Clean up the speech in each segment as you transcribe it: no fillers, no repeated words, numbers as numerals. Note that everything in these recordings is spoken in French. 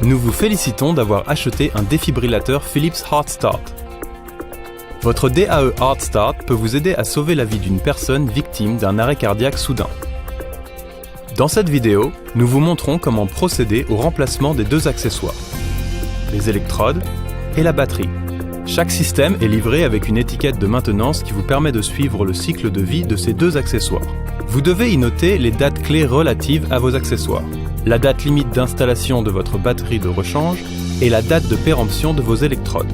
Nous vous félicitons d'avoir acheté un défibrillateur Philips HeartStart. Votre DAE HeartStart peut vous aider à sauver la vie d'une personne victime d'un arrêt cardiaque soudain. Dans cette vidéo, nous vous montrons comment procéder au remplacement des deux accessoires, les électrodes et la batterie. Chaque système est livré avec une étiquette de maintenance qui vous permet de suivre le cycle de vie de ces deux accessoires. Vous devez y noter les dates clés relatives à vos accessoires, la date limite d'installation de votre batterie de rechange et la date de péremption de vos électrodes.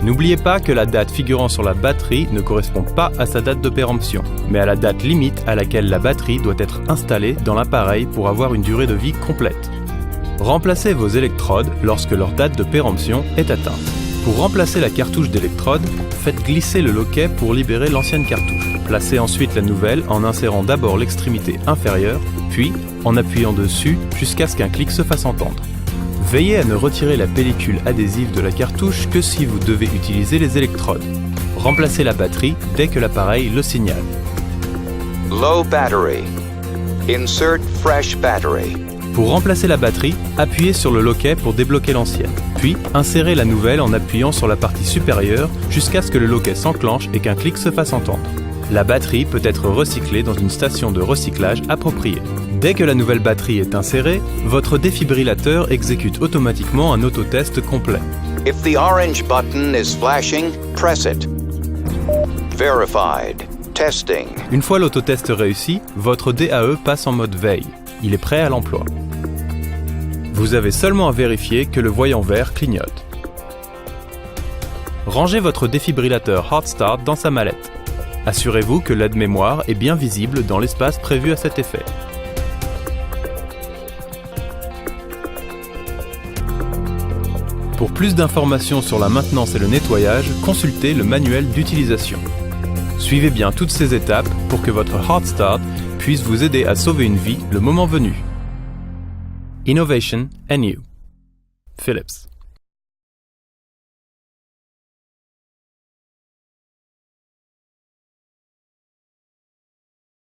N'oubliez pas que la date figurant sur la batterie ne correspond pas à sa date de péremption, mais à la date limite à laquelle la batterie doit être installée dans l'appareil pour avoir une durée de vie complète. Remplacez vos électrodes lorsque leur date de péremption est atteinte. Pour remplacer la cartouche d'électrode, faites glisser le loquet pour libérer l'ancienne cartouche. Placez ensuite la nouvelle en insérant d'abord l'extrémité inférieure, puis en appuyant dessus jusqu'à ce qu'un clic se fasse entendre. Veillez à ne retirer la pellicule adhésive de la cartouche que si vous devez utiliser les électrodes. Remplacez la batterie dès que l'appareil le signale. Low battery. Insert fresh battery. Pour remplacer la batterie, appuyez sur le loquet pour débloquer l'ancienne. Puis, insérez la nouvelle en appuyant sur la partie supérieure jusqu'à ce que le loquet s'enclenche et qu'un clic se fasse entendre. La batterie peut être recyclée dans une station de recyclage appropriée. Dès que la nouvelle batterie est insérée, votre défibrillateur exécute automatiquement un autotest complet. If the orange button is flashing, press it. Verified. Testing. Une fois l'autotest réussi, votre DAE passe en mode veille. Il est prêt à l'emploi. Vous avez seulement à vérifier que le voyant vert clignote. Rangez votre défibrillateur HeartStart dans sa mallette. Assurez-vous que l'aide-mémoire est bien visible dans l'espace prévu à cet effet. Pour plus d'informations sur la maintenance et le nettoyage, consultez le manuel d'utilisation. Suivez bien toutes ces étapes pour que votre HeartStart puisse vous aider à sauver une vie le moment venu. Innovation and you. Philips.